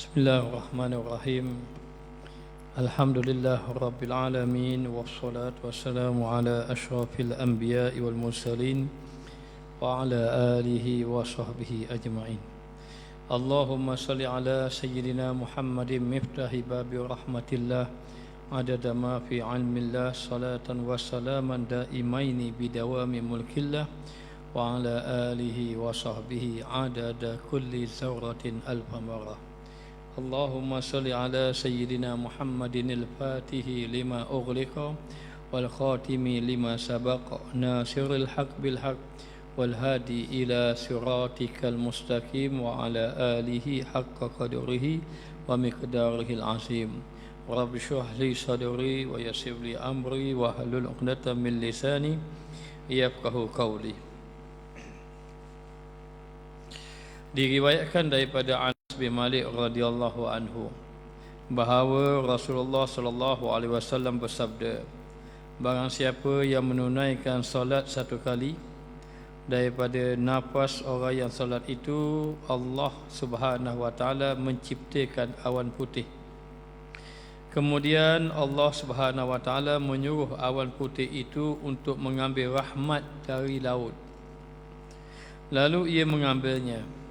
Bismillahirrahmanirrahim. Alhamdulillah Rabbil Alamin. Wassalatu wassalamu ala ashrafil anbiya'i wal mursalin wa ala alihi wa sahbihi ajma'in. Allahumma salli ala Sayyidina Muhammadin miftahi babi rahmatillah adada ma fi ilmillah salatan wa salaman daimaini bidawami mulkillah wa ala alihi wa sahbihi adada kulli zawratin alfa marrah. Allahumma salli ala Sayyidina Muhammadin al-Fatihi lima ughliqa wal khatimi lima sabaqa nasiril haq bil haq wal hadi ila siratikal mustaqim wa ala alihi haqqa qadrihi wa miqdarihi al-azim. Rabbi shrah li sadri wa yassir li amri wa hlul 'uqdatam min lisani yafqahu qawli. Diriwayatkan daripada Anas bin Malik radhiyallahu anhu bahawa Rasulullah sallallahu alaihi wasallam bersabda, barang siapa yang menunaikan solat satu kali, daripada nafas orang yang solat itu Allah Subhanahu wa taala menciptakan awan putih. Kemudian Allah Subhanahu wa taala menyuruh awan putih itu untuk mengambil rahmat dari laut. Lalu ia mengambilnya.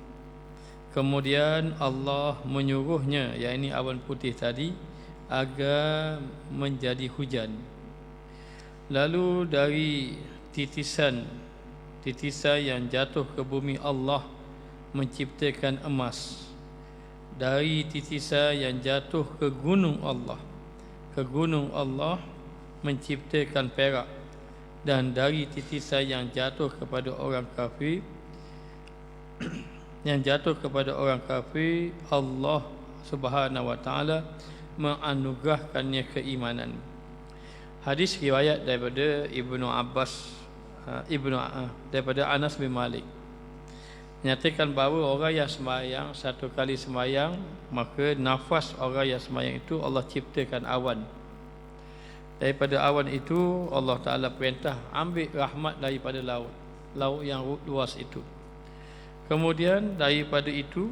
Kemudian Allah menyuruhnya, yakni awan putih tadi, agar menjadi hujan. Lalu dari titisan yang jatuh ke bumi Allah menciptakan emas. Dari titisan yang jatuh ke gunung Allah menciptakan perak. Dan dari titisan yang jatuh kepada orang kafir Allah Subhanahu wa taala menganugerahkannya keimanan. Hadis riwayat daripada daripada Anas bin Malik, menyatakan bahawa orang yang sembahyang satu kali sembahyang, maka nafas orang yang sembahyang itu Allah ciptakan awan. Daripada awan itu Allah Taala perintah ambil rahmat daripada laut yang luas itu. Kemudian daripada itu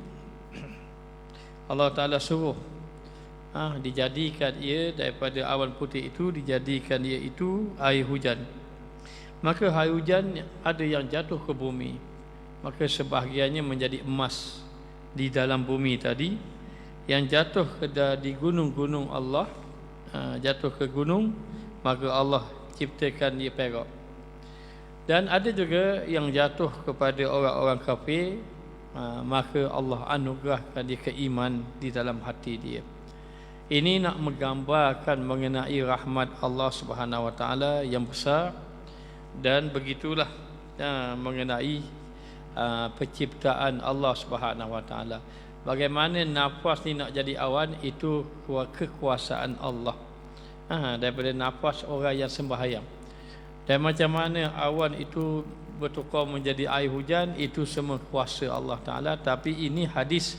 Allah Ta'ala suruh dijadikan ia, daripada awan putih itu dijadikan ia itu air hujan. Maka air hujan ada yang jatuh ke bumi, maka sebahagiannya menjadi emas di dalam bumi tadi. Yang jatuh di gunung-gunung Allah, jatuh ke gunung, maka Allah ciptakan dia perak. Dan ada juga yang jatuh kepada orang-orang kafir, maka Allah anugerahkan dia keiman di dalam hati dia. Ini nak menggambarkan mengenai rahmat Allah Subhanahu wa taala yang besar. Dan begitulah mengenai penciptaan Allah Subhanahu wa taala. Bagaimana nafas ni nak jadi awan, itu kekuasaan Allah. Daripada nafas orang yang sembahyang. Dan macam mana awan itu bertukar menjadi air hujan, itu semua kuasa Allah Ta'ala. Tapi ini hadis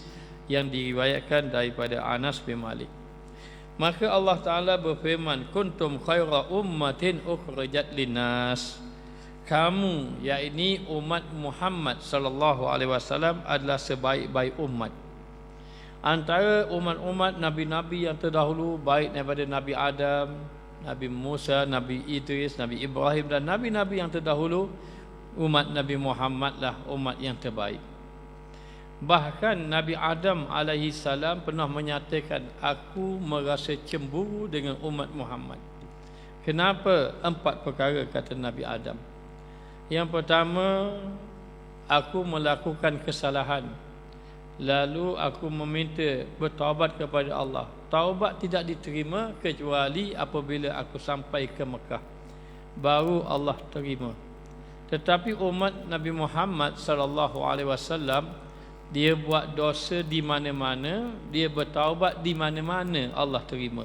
yang diriwayatkan daripada Anas bin Malik. Maka Allah Ta'ala berfirman, kuntum khaira ummatin ukhrijat linnas. Kamu, yakni umat Muhammad sallallahu alaihi wasallam, adalah sebaik-baik umat. Antara umat-umat nabi-nabi yang terdahulu, baik daripada Nabi Adam, Nabi Musa, Nabi Idris, Nabi Ibrahim dan nabi-nabi yang terdahulu, umat Nabi Muhammad lah umat yang terbaik. Bahkan Nabi Adam alaihi salam pernah menyatakan, aku merasa cemburu dengan umat Muhammad. Kenapa? 4 perkara kata Nabi Adam. Yang pertama, aku melakukan kesalahan, lalu aku meminta bertaubat kepada Allah. Taubat tidak diterima kecuali apabila aku sampai ke Mekah, baru Allah terima. Tetapi umat Nabi Muhammad sallallahu alaihi wasallam, dia buat dosa di mana-mana, dia bertaubat di mana-mana, Allah terima.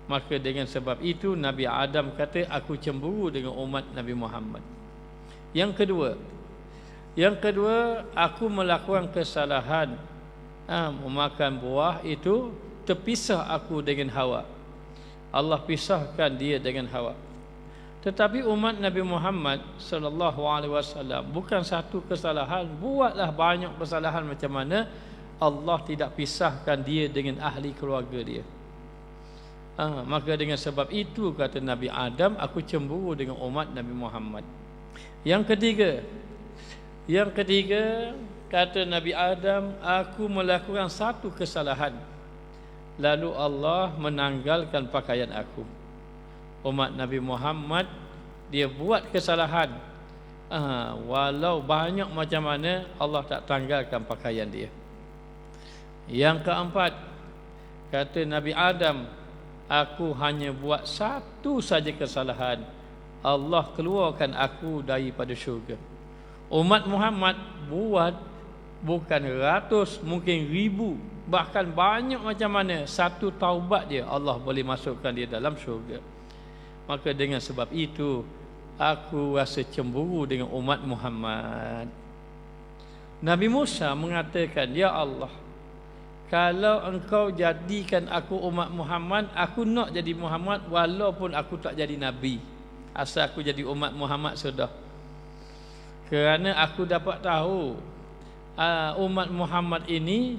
Maka dengan sebab itu Nabi Adam kata, aku cemburu dengan umat Nabi Muhammad. Yang kedua, aku melakukan kesalahan, memakan buah itu, terpisah aku dengan Hawa. Allah pisahkan dia dengan Hawa. Tetapi umat Nabi Muhammad sallallahu alaihi wasallam bukan satu kesalahan, buatlah banyak kesalahan macam mana, Allah tidak pisahkan dia dengan ahli keluarga dia. Maka dengan sebab itu kata Nabi Adam, aku cemburu dengan umat Nabi Muhammad. Yang ketiga kata Nabi Adam, aku melakukan satu kesalahan, lalu Allah menanggalkan pakaian aku. Umat Nabi Muhammad, dia buat kesalahan, walau banyak macam mana, Allah tak tanggalkan pakaian dia. Yang keempat kata Nabi Adam, aku hanya buat satu saja kesalahan, Allah keluarkan aku daripada syurga. Umat Muhammad buat bukan ratus, mungkin ribu, bahkan banyak macam mana, satu taubat dia Allah boleh masukkan dia dalam syurga. Maka dengan sebab itu aku rasa cemburu dengan umat Muhammad. Nabi Musa mengatakan, ya Allah, kalau engkau jadikan aku umat Muhammad, aku nak jadi Muhammad walaupun aku tak jadi Nabi, asal aku jadi umat Muhammad sudah. Kerana aku dapat tahu umat Muhammad ini,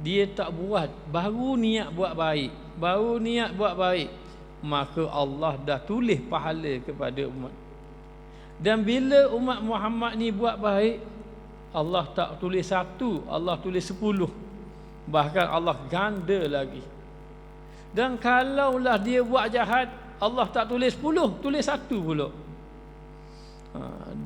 dia tak buat, baru niat buat baik, maka Allah dah tulis pahala kepada umat. Dan bila umat Muhammad ni buat baik, Allah tak tulis satu, Allah tulis 10, bahkan Allah ganda lagi. Dan kalaulah dia buat jahat, Allah tak tulis 10, tulis 1 pula.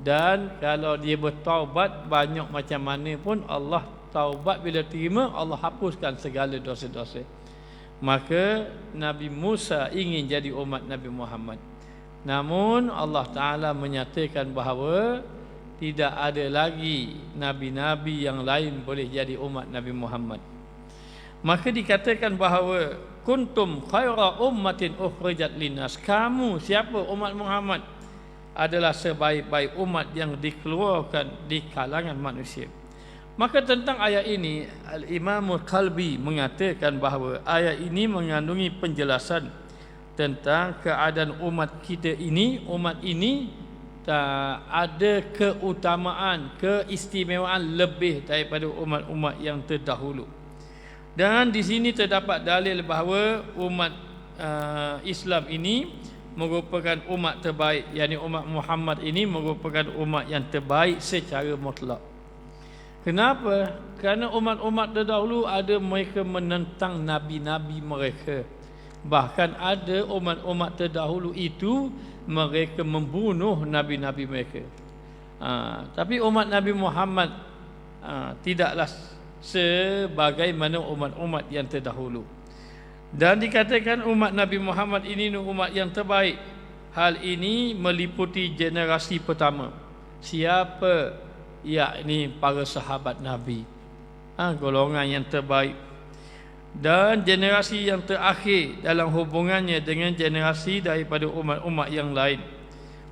Dan kalau dia bertaubat banyak macam mana pun, Allah taubat bila terima, Allah hapuskan segala dosa-dosa. Maka Nabi Musa ingin jadi umat Nabi Muhammad, namun Allah Ta'ala menyatakan bahawa tidak ada lagi Nabi-Nabi yang lain boleh jadi umat Nabi Muhammad. Maka dikatakan bahawa kuntum khaira ummatin ukhrijat linnas, kamu siapa umat Muhammad adalah sebaik-baik umat yang dikeluarkan di kalangan manusia. Maka tentang ayat ini, Al-Imam Al-Qalbi mengatakan bahawa ayat ini mengandungi penjelasan tentang keadaan umat kita ini. Umat ini ada keutamaan, keistimewaan lebih daripada umat-umat yang terdahulu. Dan di sini terdapat dalil bahawa umat Islam ini merupakan umat terbaik, yakni umat Muhammad ini merupakan umat yang terbaik secara mutlak. Kenapa? Kerana umat-umat terdahulu ada mereka menentang nabi-nabi mereka. Bahkan ada umat-umat terdahulu itu mereka membunuh nabi-nabi mereka. Tapi umat Nabi Muhammad tidaklah sebagaimana umat-umat yang terdahulu. Dan dikatakan umat Nabi Muhammad ini umat yang terbaik. Hal ini meliputi generasi pertama. Siapa? Yakni para sahabat Nabi, golongan yang terbaik. Dan generasi yang terakhir dalam hubungannya dengan generasi daripada umat-umat yang lain,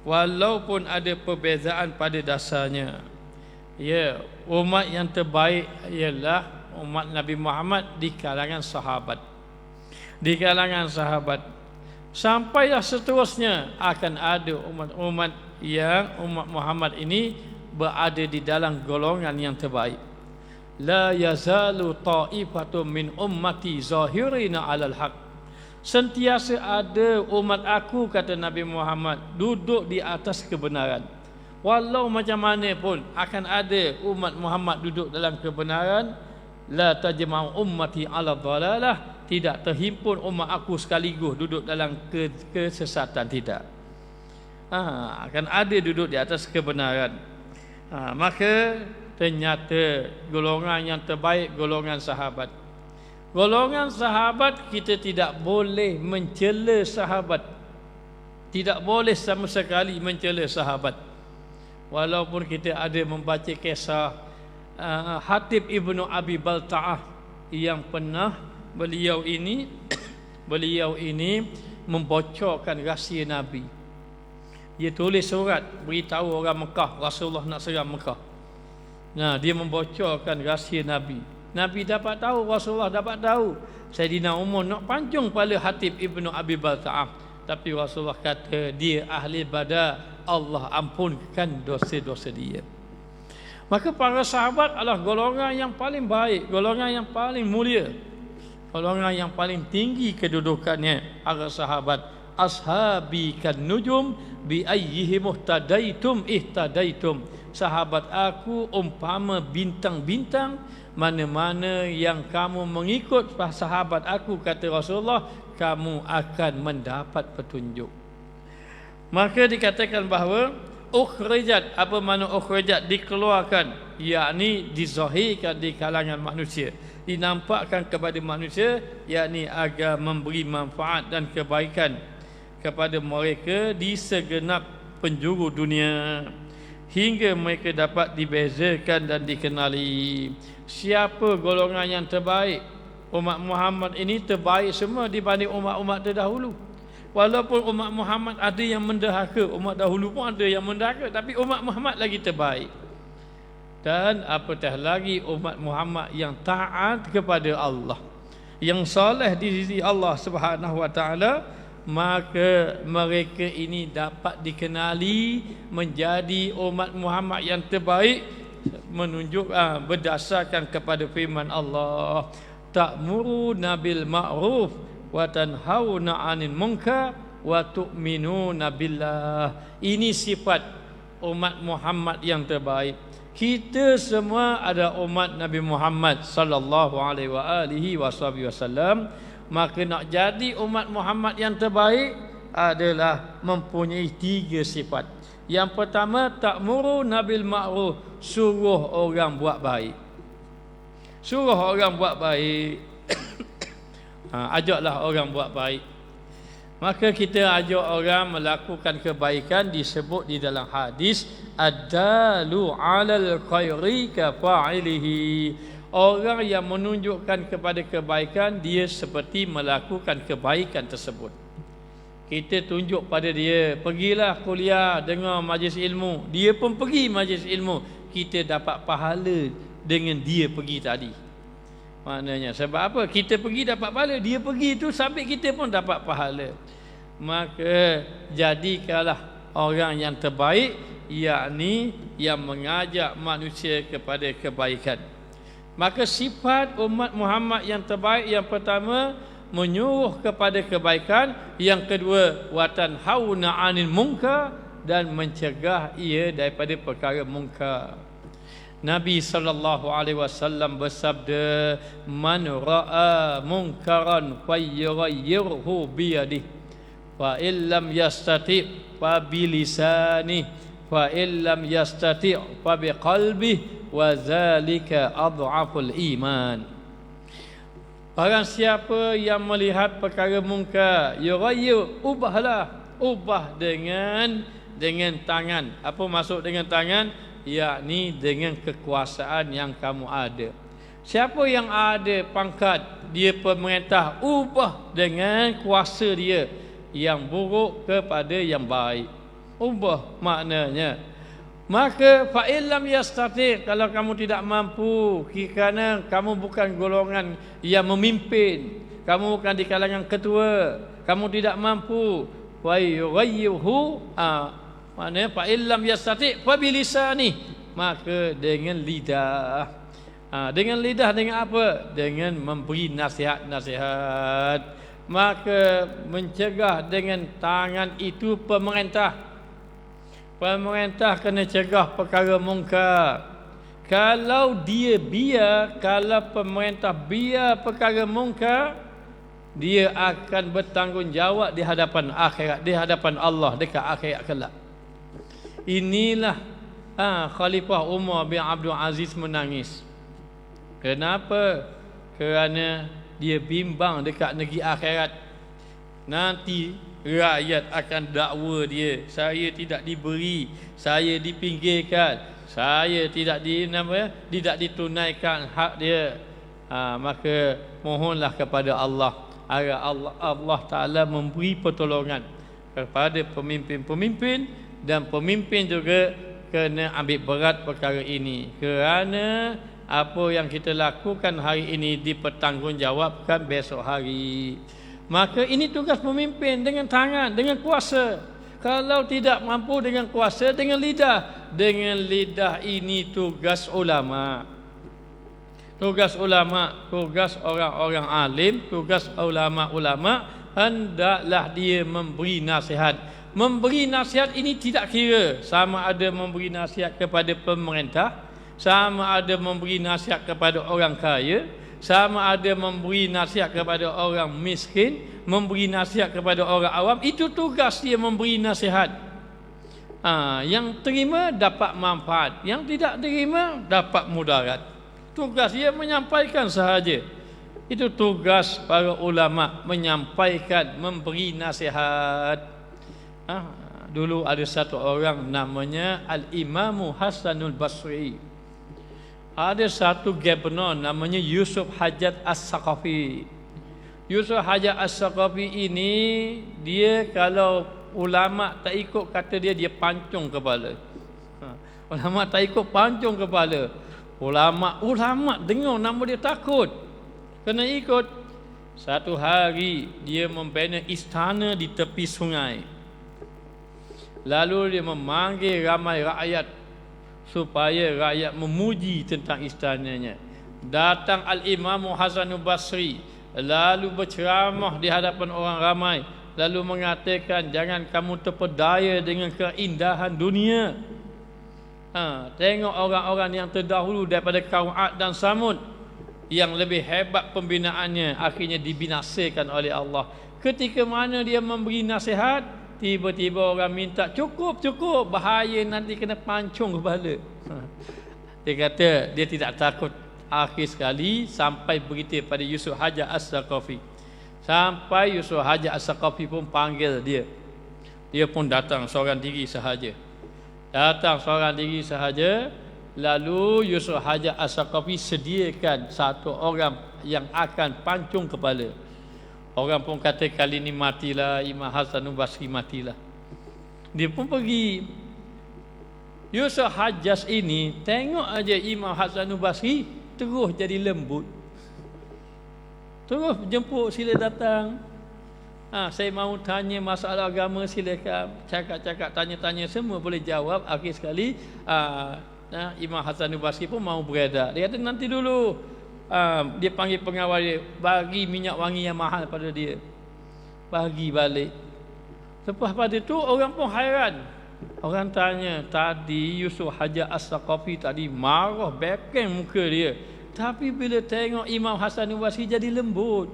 walaupun ada perbezaan pada dasarnya. Ya, umat yang terbaik ialah umat Nabi Muhammad di kalangan sahabat. Di kalangan sahabat sampailah seterusnya akan ada umat-umat yang umat Muhammad ini berada di dalam golongan yang terbaik. La yazalu ta'ifatun min ummati zahirina 'alal haq. Sentiasa ada umat aku, kata Nabi Muhammad, duduk di atas kebenaran. Walau macam mana pun akan ada umat Muhammad duduk dalam kebenaran. La tajma'u ummati 'ala dhalalah. Tidak terhimpun umat aku sekaligus duduk dalam kesesatan, tidak. Akan ada duduk di atas kebenaran. Maka ternyata golongan yang terbaik golongan sahabat. Golongan sahabat, kita tidak boleh mencela sahabat. Tidak boleh sama sekali mencela sahabat. Walaupun kita ada membaca kisah Hatib Ibnu Abi Balta'ah yang pernah beliau ini membocorkan rahsia Nabi. Dia tulis surat beritahu orang Mekah Rasulullah nak serang Mekah. Dia membocorkan rahsia Nabi. Nabi dapat tahu, Rasulullah dapat tahu. Saidina Umar nak pancung kepala Hatib Ibnu Abi Balta'ah, tapi Rasulullah kata dia ahli Badar, Allah ampunkan dosa-dosa dia. Maka para sahabat adalah golongan yang paling baik, golongan yang paling mulia, golongan yang paling tinggi kedudukannya. Para sahabat, ashabi kan nujum bi ayyihi muhtadaitum ihtadaitum. Sahabat aku umpama bintang-bintang, mana-mana yang kamu mengikut sahabat aku, kata Rasulullah, kamu akan mendapat petunjuk. Maka dikatakan bahawa ukhrijat, apa makna ukhrijat? Dikeluarkan, yakni dizahirkan di kalangan manusia, dinampakkan kepada manusia, yakni agar memberi manfaat dan kebaikan kepada mereka di segenap penjuru dunia, hingga mereka dapat dibezakan dan dikenali siapa golongan yang terbaik. Umat Muhammad ini terbaik semua dibanding umat-umat terdahulu. Walaupun umat Muhammad ada yang mendahaka, umat dahulu pun ada yang mendahaka, tapi umat Muhammad lagi terbaik. Dan apatah lagi umat Muhammad yang taat kepada Allah, yang soleh di sisi Allah Subhanahu wa taala, maka mereka ini dapat dikenali menjadi umat Muhammad yang terbaik, menunjuk berdasarkan kepada firman Allah, ta'muruna bil ma'ruf wa tanhauna 'anil munkar wa tu'minuna billah. Ini sifat umat Muhammad yang terbaik. Kita semua ada umat Nabi Muhammad sallallahu alaihi wasallam. Maka nak jadi umat Muhammad yang terbaik adalah mempunyai 3 sifat. Yang pertama, ta'muruna bil ma'ruf, suruh orang buat baik. Suruh orang buat baik. Ajaklah orang buat baik. Maka kita ajak orang melakukan kebaikan, disebut di dalam hadis ad-dalu 'alal khairi ka fa'ilihi. Orang yang menunjukkan kepada kebaikan, dia seperti melakukan kebaikan tersebut. Kita tunjuk pada dia, pergilah kuliah, dengar majlis ilmu, dia pun pergi majlis ilmu, kita dapat pahala dengan dia pergi tadi. Maknanya sebab apa? Kita pergi dapat pahala, dia pergi tu sampai kita pun dapat pahala. Maka jadikanlah orang yang terbaik, yakni yang mengajak manusia kepada kebaikan. Maka sifat umat Muhammad yang terbaik, yang pertama menyuruh kepada kebaikan, yang kedua watan hauna 'anil munkar, dan mencegah ia daripada perkara munkar. Nabi sallallahu alaihi wasallam bersabda, man ra'a munkaran falyughayyirhu bi yadihi fa illam yastati' fa bi lisanihi fa illam yastati' fa bi qalbihi wa zalika adhaful iman. Barang siapa yang melihat perkara mungkar, yughayyir, ubah dengan tangan. Apa maksud dengan tangan? Yakni dengan kekuasaan yang kamu ada. Siapa yang ada pangkat, dia pemerintah, ubah dengan kuasa dia yang buruk kepada yang baik. Ubah maknanya. Maka fa illam yastati', kalau kamu tidak mampu, kerana kamu bukan golongan yang memimpin, kamu bukan di kalangan ketua, kamu tidak mampu, wa yughayyirhu, maknanya fa illam yastati' fa bilisani, maka dengan lidah. Dengan lidah dengan apa? Dengan memberi nasihat-nasihat. Maka mencegah dengan tangan itu pemerintah. Pemerintah kena cegah perkara mungkar. Kalau dia biar, kalau pemerintah biar perkara mungkar, dia akan bertanggungjawab di hadapan akhirat, di hadapan Allah dekat akhirat kelak. Inilah Khalifah Umar bin Abdul Aziz menangis. Kenapa? Kerana dia bimbang dekat negeri akhirat. Nanti rakyat akan dakwa dia, saya tidak diberi, saya dipinggirkan, saya tidak tidak ditunaikan hak dia. Maka mohonlah kepada Allah agar Allah Ta'ala memberi pertolongan kepada pemimpin-pemimpin, dan pemimpin juga kena ambil berat perkara ini, kerana apa yang kita lakukan hari ini dipertanggungjawabkan besok hari. Maka ini tugas pemimpin, dengan tangan, dengan kuasa. Kalau tidak mampu dengan kuasa, dengan lidah. Dengan lidah ini tugas ulama. Tugas ulama, tugas orang-orang alim, tugas ulama-ulama, hendaklah dia memberi nasihat. Memberi nasihat ini tidak kira sama ada memberi nasihat kepada pemerintah, sama ada memberi nasihat kepada orang kaya, sama ada memberi nasihat kepada orang miskin, memberi nasihat kepada orang awam. Itu tugas dia memberi nasihat. Yang terima dapat manfaat, yang tidak terima dapat mudarat. Tugas dia menyampaikan sahaja. Itu tugas para ulama, menyampaikan, memberi nasihat. Dulu ada satu orang namanya Al-Imamu Hasanul Basri. Ada satu gubernur namanya Yusuf Hajat As-Saqafi. Yusuf Hajat As-Saqafi ini, dia kalau ulama tak ikut kata dia, dia pancung kepala. Ulama tak ikut, pancung kepala. Ulama dengar nama dia takut, kena ikut. Satu hari dia membina istana di tepi sungai. Lalu dia memanggil ramai rakyat supaya rakyat memuji tentang istananya. Datang Al-Imam Hasanul Basri, lalu berceramah di hadapan orang ramai, lalu mengatakan, jangan kamu terpedaya dengan keindahan dunia. Tengok orang-orang yang terdahulu daripada kaum Ad dan Samud, yang lebih hebat pembinaannya, akhirnya dibinasakan oleh Allah. Ketika mana dia memberi nasihat, tiba-tiba orang minta, cukup, bahaya nanti kena pancung kepala. Dia kata dia tidak takut. Akhir sekali sampai berita pada Yusuf Hajat As-Saqafi. Sampai Yusuf Hajat As-Saqafi pun panggil dia. Dia pun datang seorang diri sahaja. Lalu Yusuf Hajat As-Saqafi sediakan satu orang yang akan pancung kepala. Orang pun kata kali ni matilah Imam Hasanul Basri, matilah. Dia pun pergi. Yusuf Hajjaj ini tengok aja Imam Hasanul Basri terus jadi lembut. Terus jemput, sila datang. Saya mahu tanya masalah agama, silakan. Cakap-cakap, tanya-tanya, semua boleh jawab. Akhir sekali Imam Hasanul Basri pun mahu beredar. Dia kata nanti dulu. Dia panggil pengawal dia, bagi minyak wangi yang mahal pada dia, bagi balik. Lepas pada tu orang pun hairan. Orang tanya, tadi Yusuf Hajat As-Saqafi tadi marah beken muka dia, tapi bila tengok Imam Hasanul Basri jadi lembut.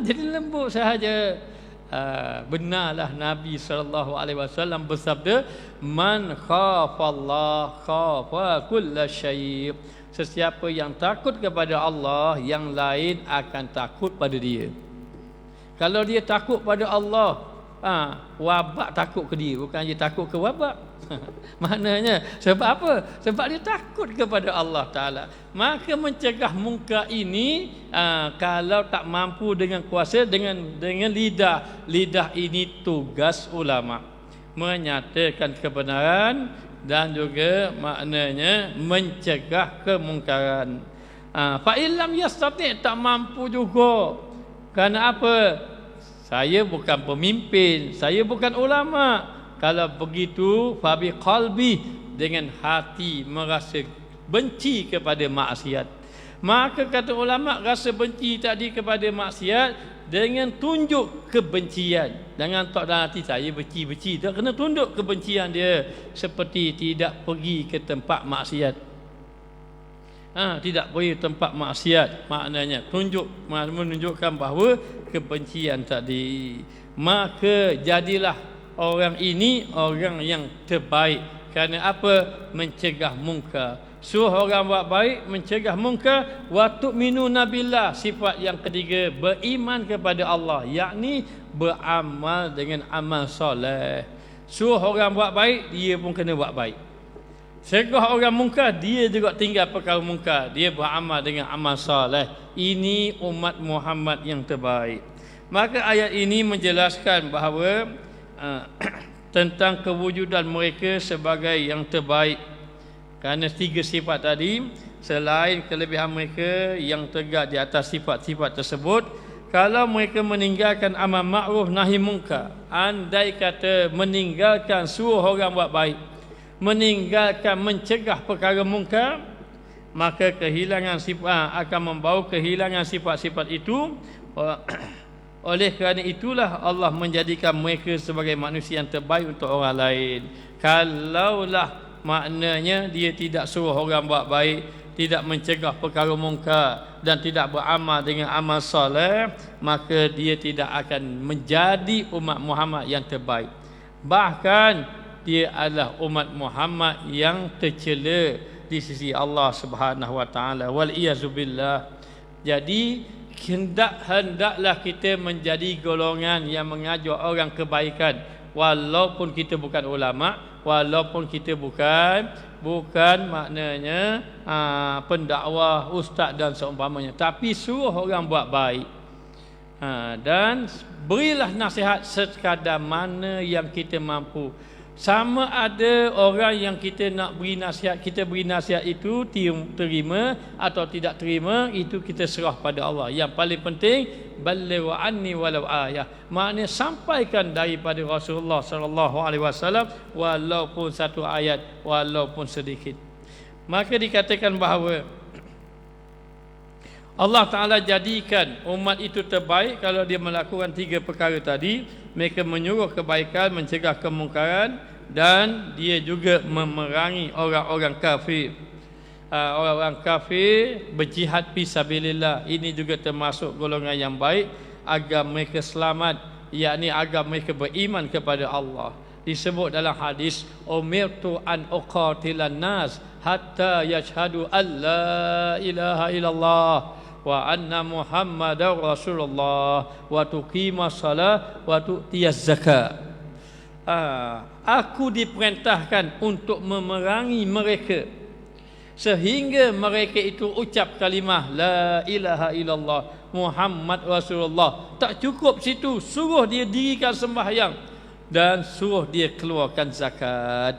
Jadi lembut sahaja. Benarlah Nabi SAW bersabda, man khafallah khafa kulla syai'. Sesiapa yang takut kepada Allah, yang lain akan takut pada dia. Kalau dia takut pada Allah, wabak takut ke dia, bukan dia takut ke wabak. Maknanya sebab apa? Sebab dia takut kepada Allah Ta'ala. Maka mencegah munkar ini, kalau tak mampu dengan kuasa, dengan lidah. Lidah ini tugas ulama, menyatakan kebenaran dan juga maknanya mencegah kemungkaran. Fa illam yastati', tak mampu juga. Kerana apa? Saya bukan pemimpin, saya bukan ulama. Kalau begitu, fabi qalbi, dengan hati merasa benci kepada maksiat. Maka kata ulama, rasa benci tadi kepada maksiat dengan tunjuk kebencian. Jangan tak dalam hati saya benci-benci, tak kena tunduk kebencian dia, seperti tidak pergi ke tempat maksiat. Tidak pergi tempat maksiat, maknanya menunjukkan bahawa kebencian tadi. Maka jadilah orang ini orang yang terbaik. Kerana apa? Mencegah munkar. Suruh orang buat baik, mencegah munkar. Wa tu'minuna billah, sifat yang ketiga, beriman kepada Allah, yakni beramal dengan amal soleh. Suruh orang buat baik, dia pun kena buat baik. Cegah orang munkar, dia juga tinggal perkara munkar, dia beramal dengan amal soleh. Ini umat Muhammad yang terbaik. Maka ayat ini menjelaskan bahawa tentang kewujudan mereka sebagai yang terbaik. Kerana tiga sifat tadi, selain kelebihan mereka yang tegak di atas sifat-sifat tersebut, kalau mereka meninggalkan amal ma'ruf nahi munkar, andai kata meninggalkan suruh orang buat baik, meninggalkan mencegah perkara munkar, maka kehilangan sifat akan membawa kehilangan sifat-sifat itu. Oleh kerana itulah Allah menjadikan mereka sebagai manusia yang terbaik untuk orang lain. Kalaulah maknanya dia tidak suruh orang buat baik, tidak mencegah perkara mungkar dan tidak beramal dengan amal soleh, maka dia tidak akan menjadi umat Muhammad yang terbaik. Bahkan dia adalah umat Muhammad yang tercela di sisi Allah Subhanahu wa taala. Wal iyazubillah. Jadi hendaklah kita menjadi golongan yang mengajak orang kebaikan, walaupun kita bukan ulama, walaupun kita bukan maknanya pendakwah, ustaz dan seumpamanya, tapi suruh orang buat baik. Dan berilah nasihat sekadar mana yang kita mampu. Sama ada orang yang kita nak beri nasihat, kita beri nasihat itu terima atau tidak terima, itu kita serah pada Allah. Yang paling penting, balighu anni walau ayah, maknanya sampaikan daripada Rasulullah sallallahu alaihi wasallam walaupun satu ayat, walaupun sedikit. Maka dikatakan bahawa Allah Ta'ala jadikan umat itu terbaik kalau dia melakukan 3 perkara tadi. Mereka menyuruh kebaikan, mencegah kemungkaran, dan dia juga memerangi orang-orang kafir. Orang-orang kafir berjihad fisabilillah. Ini juga termasuk golongan yang baik agar mereka selamat, yakni agar mereka beriman kepada Allah. Disebut dalam hadis, umirtu an uqatilan nas hatta yashhadu an la ilaha illallah wa anna Muhammadar Rasulullah wa tuqimas salah wa tu'tiyaz zakat. Aku diperintahkan untuk memerangi mereka sehingga mereka itu ucap kalimah la ilaha illallah Muhammad Rasulullah. Tak cukup situ, suruh dia dirikan sembahyang dan suruh dia keluarkan zakat.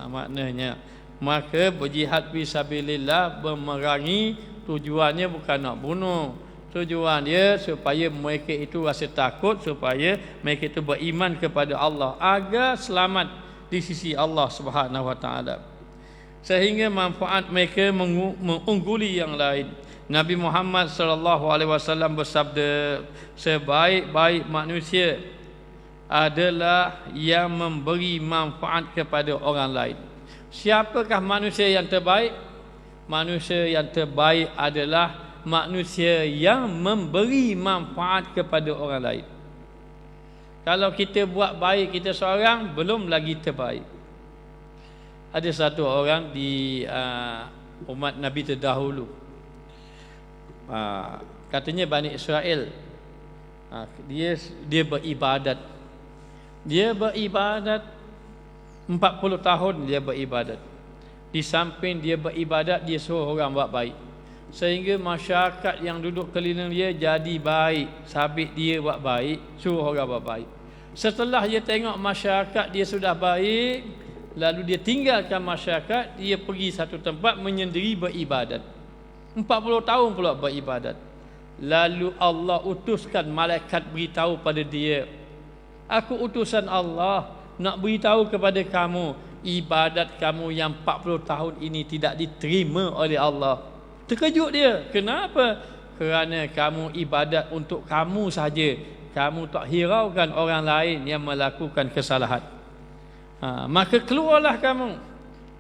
Maknanya maka berjihad fisabilillah, memerangi, tujuannya bukan nak bunuh. Tujuan dia supaya mereka itu rasa takut, supaya mereka itu beriman kepada Allah agar selamat di sisi Allah Subhanahu wa taala. Sehingga manfaat mereka mengungguli yang lain. Nabi Muhammad sallallahu alaihi wasallam bersabda, sebaik-baik manusia adalah yang memberi manfaat kepada orang lain. Siapakah manusia yang terbaik? Manusia yang terbaik adalah manusia yang memberi manfaat kepada orang lain. Kalau kita buat baik kita seorang, belum lagi terbaik. Ada satu orang di umat Nabi terdahulu, katanya Bani Israel, dia beribadat. Dia beribadat 40 tahun dia beribadat. Di samping dia beribadat, dia suruh orang buat baik, sehingga masyarakat yang duduk keliling dia jadi baik. Sabit dia buat baik, suruh orang buat baik. Setelah dia tengok masyarakat dia sudah baik, lalu dia tinggalkan masyarakat, dia pergi satu tempat menyendiri beribadat. 40 tahun pula beribadat. Lalu Allah utuskan malaikat beritahu pada dia, aku utusan Allah nak beritahu kepada kamu, ibadat kamu yang 40 tahun ini tidak diterima oleh Allah. Terkejut dia. Kenapa? Kerana kamu ibadat untuk kamu saja. Kamu tak hiraukan orang lain yang melakukan kesalahan. Maka keluarlah kamu,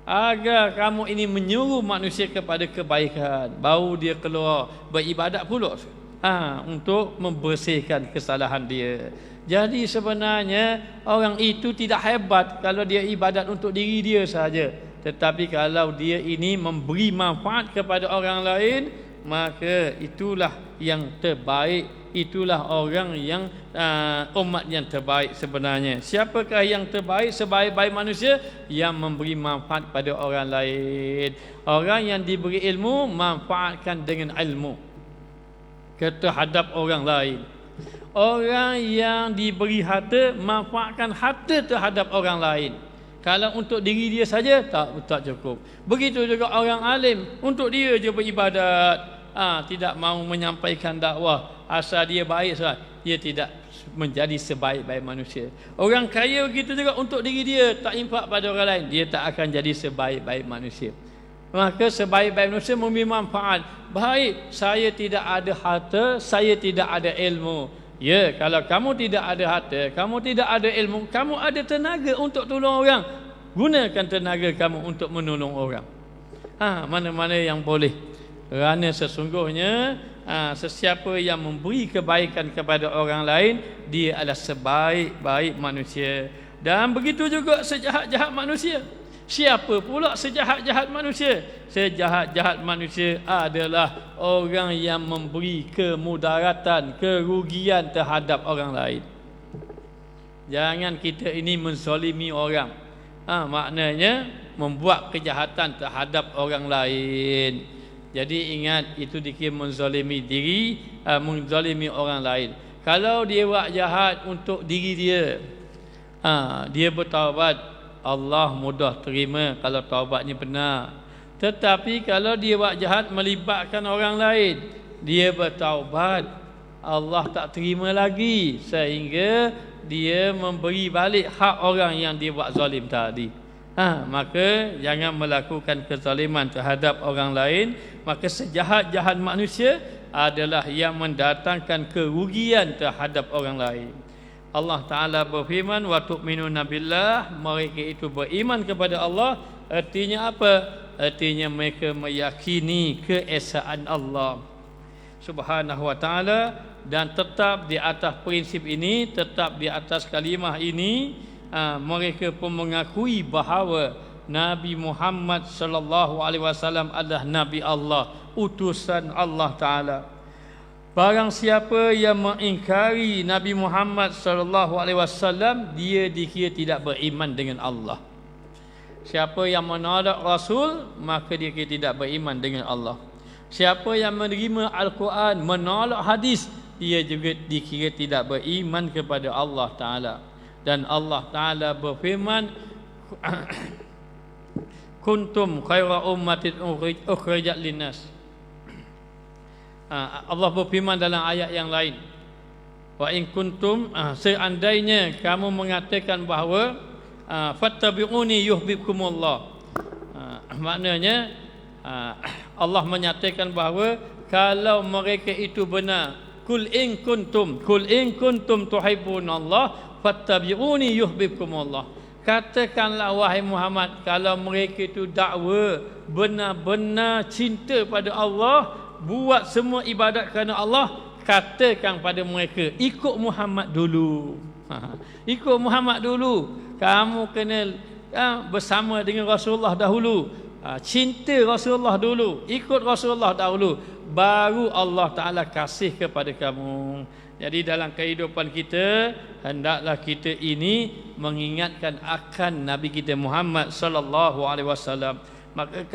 agar kamu ini menyuruh manusia kepada kebaikan. Baru dia keluar beribadat pula untuk membersihkan kesalahan dia. Jadi sebenarnya orang itu tidak hebat kalau dia ibadat untuk diri dia saja. Tetapi kalau dia ini memberi manfaat kepada orang lain, maka itulah yang terbaik. Itulah orang yang umat yang terbaik sebenarnya. Siapakah yang terbaik? Sebaik-baik manusia yang memberi manfaat pada orang lain. Orang yang diberi ilmu, manfaatkan dengan ilmu terhadap orang lain. Orang yang diberi harta, manfaatkan harta terhadap orang lain. Kalau untuk diri dia saja, tak cukup. Begitu juga orang alim, untuk dia je beribadat, tidak mahu menyampaikan dakwah, asal dia baik saja, dia tidak menjadi sebaik-baik manusia. Orang kaya begitu juga, untuk diri dia tak infak pada orang lain, dia tak akan jadi sebaik-baik manusia. Maka sebaik-baik manusia memberi manfaat. Baik, saya tidak ada harta, saya tidak ada ilmu. Ya, kalau kamu tidak ada harta, kamu tidak ada ilmu, kamu ada tenaga untuk tolong orang, gunakan tenaga kamu untuk menolong orang. Mana-mana yang boleh. Kerana sesungguhnya sesiapa yang memberi kebaikan kepada orang lain, dia adalah sebaik-baik manusia. Dan begitu juga sejahat-jahat manusia. Siapa pula sejahat-jahat manusia? Sejahat-jahat manusia adalah orang yang memberi kemudaratan, kerugian terhadap orang lain. Jangan kita ini menzalimi orang. Maknanya membuat kejahatan terhadap orang lain. Jadi ingat, itu dikira menzalimi diri, menzalimi orang lain. Kalau dia buat jahat untuk diri dia, dia bertaubat, Allah mudah terima kalau taubatnya benar. Tetapi kalau dia buat jahat melibatkan orang lain, dia bertaubat, Allah tak terima lagi, sehingga dia memberi balik hak orang yang dia buat zalim tadi. Maka jangan melakukan kezaliman terhadap orang lain. Maka sejahat-jahat manusia adalah yang mendatangkan kerugian terhadap orang lain. Allah Ta'ala berfirman, wa tu'minuna billah, mereka itu beriman kepada Allah. Artinya apa? Artinya mereka meyakini keesaan Allah Subhanahu wa ta'ala, dan tetap di atas prinsip ini, tetap di atas kalimah ini. Mereka pun mengakui bahawa Nabi Muhammad sallallahu alaihi wasallam adalah Nabi Allah, utusan Allah Ta'ala. Barang siapa yang mengingkari Nabi Muhammad sallallahu alaihi wasallam, dia dikira tidak beriman dengan Allah. Siapa yang menolak Rasul, maka dia kira tidak beriman dengan Allah. Siapa yang menerima Al-Quran, menolak hadis, dia juga dikira tidak beriman kepada Allah Ta'ala. Dan Allah Ta'ala berfirman, kuntum khaira ummatin ukhrijat linnas. Allah berfirman dalam ayat yang lain, wa in kuntum, seandainya kamu mengatakan bahawa fattabi'uni yuhibbukumullah, maknanya Allah menyatakan bahawa kalau mereka itu benar, kul in kuntum tuhibbunallah fattabi'uni yuhibbukumullah. Katakanlah wahai Muhammad, kalau mereka itu dakwa benar-benar cinta pada Allah, buat semua ibadat kerana Allah, katakan pada mereka, ikut Muhammad dulu. Ikut Muhammad dulu. Kamu kena bersama dengan Rasulullah dahulu. Cinta Rasulullah dulu, ikut Rasulullah dahulu, baru Allah Ta'ala kasih kepada kamu. Jadi dalam kehidupan kita, hendaklah kita ini mengingatkan akan Nabi kita Muhammad sallallahu alaihi wasallam. Maka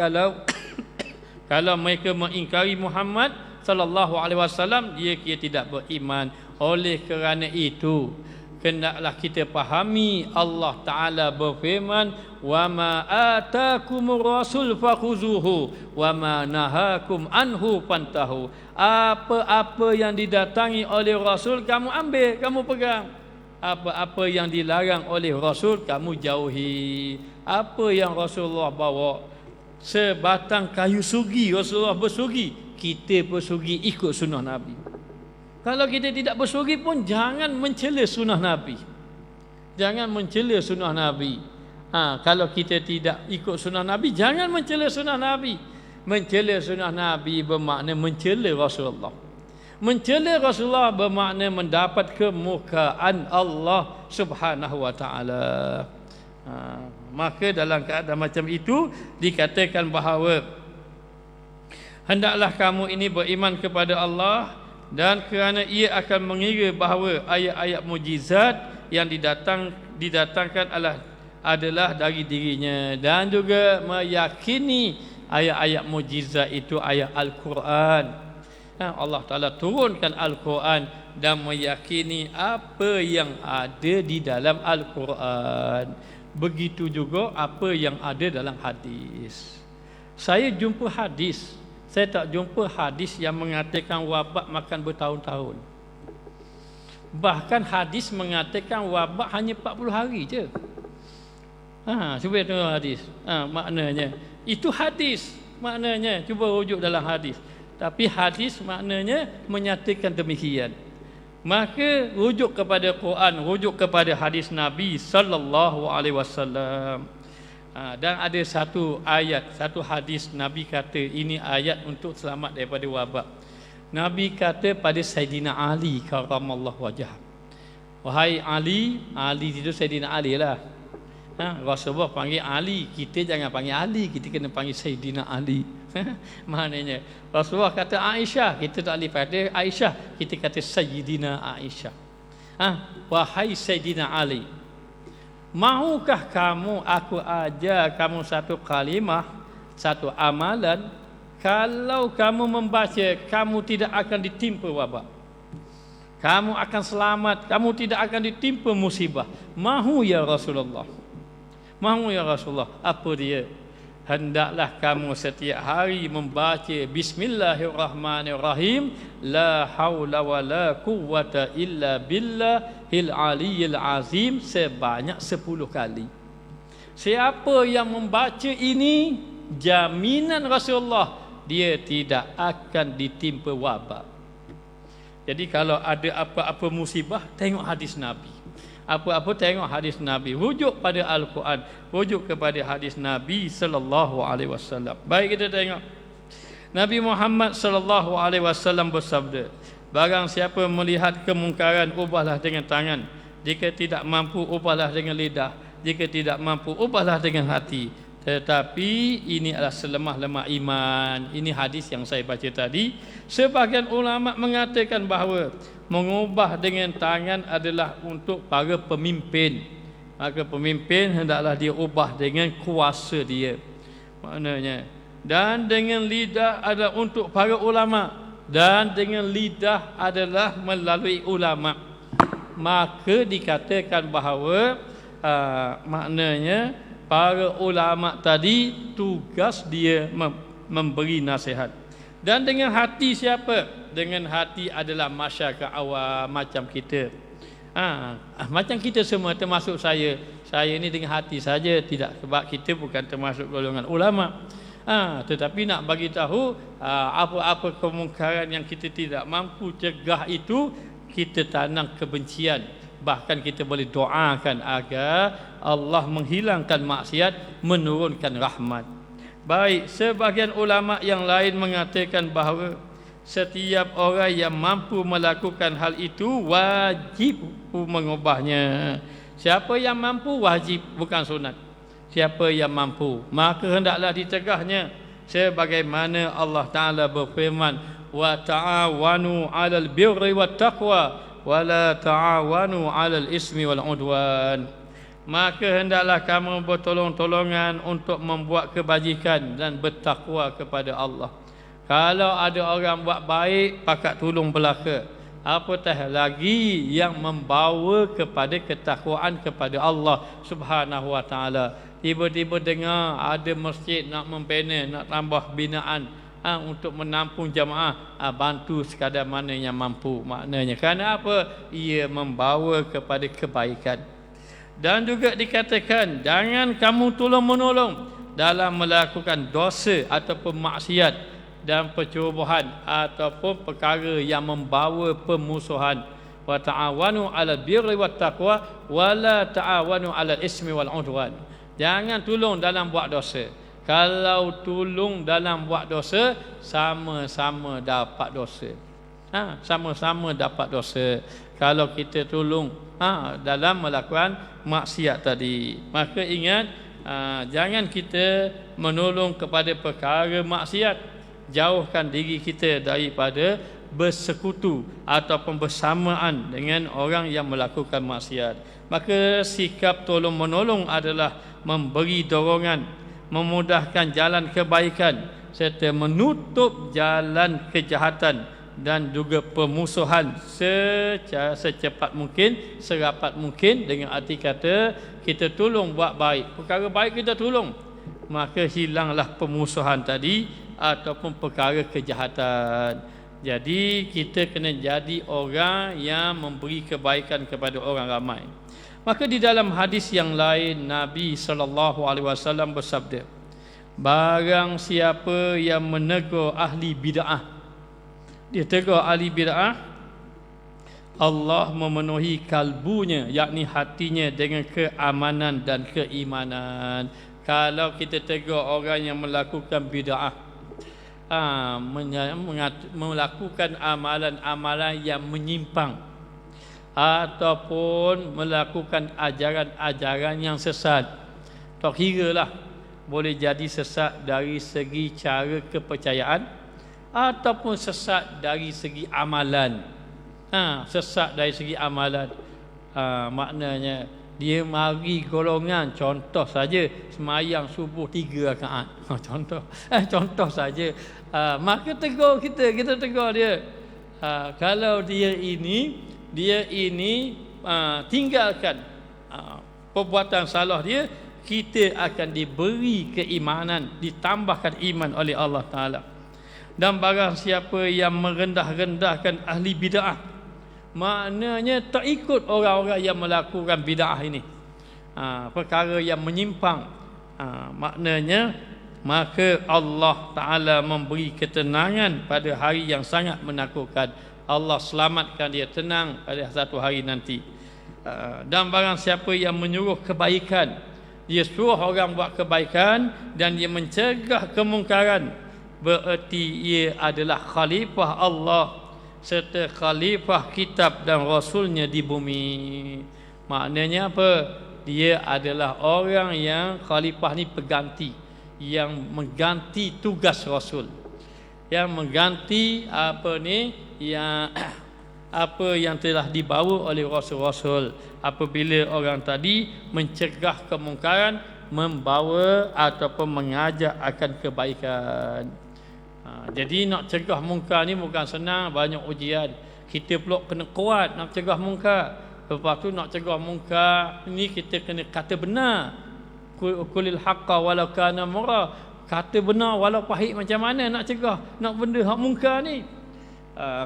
kalau mereka mengingkari Muhammad sallallahu alaihi wasallam, dia kira tidak beriman. Oleh kerana itu, hendaklah kita fahami Allah Ta'ala berfirman, wa ma atakumur rasul fakhuzuhu wa ma nahakum anhu fantahu. Apa-apa yang didatangi oleh Rasul, kamu ambil, kamu pegang. Apa-apa yang dilarang oleh Rasul, kamu jauhi. Apa yang Rasulullah bawa, sebatang kayu sugi Rasulullah bersugi, kita bersugi ikut sunnah Nabi. Kalau kita tidak bersugi pun, jangan mencela sunnah Nabi. Jangan mencela sunnah Nabi. Kalau kita tidak ikut sunnah Nabi, jangan mencela sunnah Nabi. Mencela sunnah Nabi bermakna mencela Rasulullah. Mencela Rasulullah bermakna mendapat kemurkaan Allah Subhanahu wa ta'ala. Maka dalam keadaan macam itu, dikatakan bahawa hendaklah kamu ini beriman kepada Allah, dan kerana ia akan mengira bahawa ayat-ayat mujizat yang didatangkan adalah dari dirinya, dan juga meyakini ayat-ayat mujizat itu ayat Al-Quran. Allah Ta'ala turunkan Al-Quran dan meyakini apa yang ada di dalam Al-Quran. Begitu juga apa yang ada dalam hadis. Saya jumpa hadis, saya tak jumpa hadis yang mengatakan wabak makan bertahun-tahun. Bahkan hadis mengatakan wabak hanya 40 hari je. Cuba tengok hadis. Maknanya itu hadis. Maknanya cuba rujuk dalam hadis. Tapi hadis maknanya menyatakan demikian. Maka rujuk kepada Quran, rujuk kepada hadis Nabi sallallahu alaihi wasallam. Dan ada satu ayat, satu hadis Nabi kata ini ayat untuk selamat daripada wabak. Nabi kata pada Saidina Ali karamallahu wajhah, wahai Ali, Ali itu Saidina Ali lah. Rasulullah panggil Ali, kita jangan panggil Ali, kita kena panggil Saidina Ali. Maknanya Rasulullah kata Aisyah, kita tak boleh kata Aisyah, kita kata Sayyidina Aisyah. Wahai Saidina Ali, mahukah kamu aku ajar kamu satu kalimah, satu amalan, kalau kamu membaca kamu tidak akan ditimpa wabak, kamu akan selamat, kamu tidak akan ditimpa musibah. Mahu ya Rasulullah, mahu ya Rasulullah. Apa dia? Hendaklah kamu setiap hari membaca Bismillahirrahmanirrahim, la haula wala quwwata illa billahil aliyyil azim, sebanyak 10 kali. Siapa yang membaca ini, jaminan Rasulullah, dia tidak akan ditimpa wabak. Jadi kalau ada apa-apa musibah, tengok hadis Nabi. Apa-apa tengok hadis Nabi, rujuk pada Al-Quran, rujuk kepada hadis Nabi sallallahu alaihi wasallam. Baik, kita tengok Nabi Muhammad sallallahu alaihi wasallam bersabda, barang siapa melihat kemungkaran, ubahlah dengan tangan, jika tidak mampu ubahlah dengan lidah, jika tidak mampu ubahlah dengan hati. Tetapi ini adalah selemah-lemah iman. Ini hadis yang saya baca tadi. Sebahagian ulama mengatakan bahawa mengubah dengan tangan adalah untuk para pemimpin. Maka pemimpin hendaklah dia ubah dengan kuasa dia, maknanya. Dan dengan lidah adalah untuk para ulama, dan dengan lidah adalah melalui ulama. Maka dikatakan bahawa maknanya para ulama tadi tugas dia memberi nasihat. Dan dengan hati siapa? Dengan hati adalah masyarakat awam macam kita. Macam kita semua, termasuk saya. Saya ni dengan hati saja, tidak, sebab kita bukan termasuk golongan ulama. Tetapi nak bagi tahu apa-apa kemungkaran yang kita tidak mampu cegah itu, kita tanam kebencian. Bahkan kita boleh doakan agar Allah menghilangkan maksiat, menurunkan rahmat. Baik, sebahagian ulama yang lain mengatakan bahawa setiap orang yang mampu melakukan hal itu wajib mengubahnya. Siapa yang mampu wajib, bukan sunat. Siapa yang mampu, maka hendaklah ditegahnya. Sebagaimana Allah Ta'ala berfirman, wa ta'awanu 'alal birri wat taqwa wala ta'awanu 'alal ismi wal 'udwan. Maka hendaklah kamu bertolong-tolongan untuk membuat kebajikan dan bertakwa kepada Allah. Kalau ada orang buat baik, pakat tolong belaka, apatah lagi yang membawa kepada ketakwaan kepada Allah Subhanahu wa taala. Tiba-tiba dengar ada masjid nak membina, nak tambah binaan untuk menampung jamaah, bantu sekadar mana yang mampu. Maknanya kerana apa? Ia membawa kepada kebaikan. Dan juga dikatakan jangan kamu tolong-menolong dalam melakukan dosa ataupun maksiat dan percubaan ataupun perkara yang membawa permusuhan. Wa ta'awanu 'alal birri wat taqwa wa la ta'awanu 'alal ismi wal 'udwan. Jangan tolong dalam buat dosa. Kalau tolong dalam buat dosa, sama-sama dapat dosa. Sama-sama dapat dosa. Kalau kita tolong dalam melakukan maksiat tadi, maka ingat, jangan kita menolong kepada perkara maksiat. Jauhkan diri kita daripada bersekutu ataupun bersamaan dengan orang yang melakukan maksiat. Maka sikap tolong menolong adalah memberi dorongan, memudahkan jalan kebaikan serta menutup jalan kejahatan dan juga permusuhan secara secepat mungkin, serapat mungkin. Dengan arti kata kita tolong buat baik, perkara baik kita tolong, maka hilanglah permusuhan tadi ataupun perkara kejahatan. Jadi kita kena jadi orang yang memberi kebaikan kepada orang ramai. Maka di dalam hadis yang lain Nabi SAW bersabda, barang siapa yang menegur ahli bid'ah, dia tegur ahli bid'ah, Allah memenuhi kalbunya, yakni hatinya, dengan keamanan dan keimanan. Kalau kita tegur orang yang melakukan bid'ah, melakukan amalan-amalan yang menyimpang, ataupun melakukan ajaran-ajaran yang sesat, tak kira lah, boleh jadi sesat dari segi cara kepercayaan ataupun sesat dari segi amalan. Sesat dari segi amalan, maknanya dia mari golongan, contoh saja semayang subuh 3 rakaat, contoh saja, maka tegur kita tegur dia. Kalau dia ini tinggalkan perbuatan salah dia, kita akan diberi keimanan, ditambahkan iman oleh Allah Ta'ala. Dan barang siapa yang merendah-rendahkan ahli bid'ah, maknanya tak ikut orang-orang yang melakukan bid'ah ini, perkara yang menyimpang, maknanya maka Allah Ta'ala memberi ketenangan pada hari yang sangat menakutkan. Allah selamatkan dia tenang pada satu hari nanti. Dan barang siapa yang menyuruh kebaikan, dia suruh orang buat kebaikan dan dia mencegah kemungkaran, bererti ia adalah khalifah Allah serta khalifah kitab dan rasulnya di bumi. Maknanya apa? Dia adalah orang yang khalifah ni pengganti, yang mengganti tugas rasul, yang mengganti apa yang telah dibawa oleh rasul-rasul. Apabila orang tadi mencegah kemungkaran, membawa ataupun mengajak akan kebaikan. Jadi nak cegah mungkar ni bukan senang, banyak ujian. Kita pula kena kuat nak cegah mungkar. Lepas tu nak cegah mungkar ni kita kena kata benar. Qulil haqqa walau kana murra. Kata benar walau pahit macam mana nak cegah nak benda hak mungkar ni.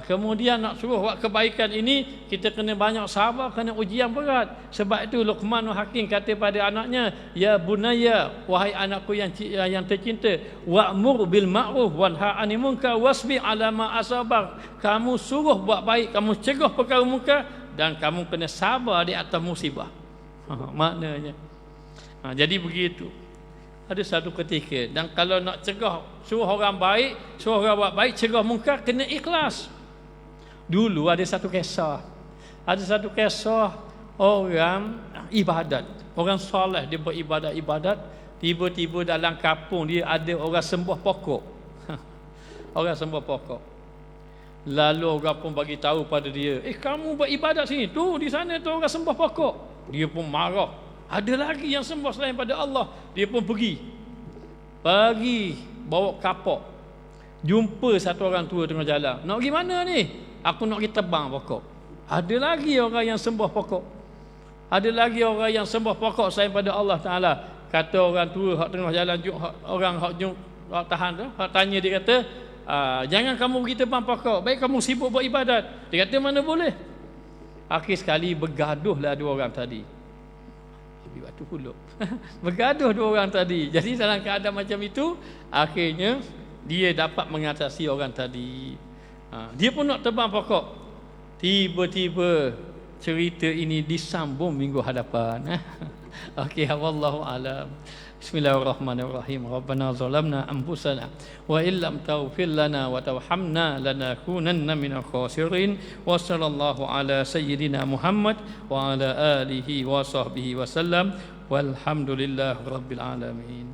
Kemudian nak suruh buat kebaikan ini, kita kena banyak sabar, kena ujian berat. Sebab itu Luqmanul Hakim kata pada anaknya, ya bunayya, wahai anakku yang tercinta, wa'mur bil ma'ruf wanha 'anil munkar wasbir 'ala ma asabak. Kamu suruh buat baik, kamu cegah perkara munkar, dan kamu kena sabar di atas musibah. Maknanya jadi begitu. Ada satu ketika, dan kalau nak cegah, suruh orang baik, suruh orang buat baik, cegah mungkar, kena ikhlas. Dulu ada satu kisah orang ibadat, orang soleh, dia beribadat, tiba-tiba dalam kampung dia ada orang sembah pokok. Orang sembah pokok. Lalu orang pun bagi tahu pada dia, kamu beribadat sini, tu di sana tu orang sembah pokok. Dia pun marah. Ada lagi yang sembah selain pada Allah. Dia pun pergi bawa kapok, jumpa satu orang tua tengah jalan. Nak pergi mana ni? Aku nak pergi tebang pokok. Ada lagi orang yang sembah pokok. Ada lagi orang yang sembah pokok selain pada Allah Ta'ala. Kata orang tua hak tengah jalan, orang hak tahan tu, hak tanya, dia kata, jangan kamu pergi tebang pokok, baik kamu sibuk buat ibadat. Dia kata mana boleh. Akhir sekali bergaduhlah dua orang tadi. Batu kulub. Bergaduh dua orang tadi. Jadi dalam keadaan macam itu, akhirnya dia dapat mengatasi orang tadi. Dia pun nak tebang pokok. Tiba-tiba cerita ini disambung minggu hadapan. Okey, wallahu alam. Bismillahirrahmanirrahim. Rabbana zalamna anfusana wa illam taghfir lana wa tarhamna lanakunanna minal khasirin. Wa sallallahu ala sayyidina Muhammad wa ala alihi wa sahbihi wa sallam. Walhamdulillahirabbil alamin.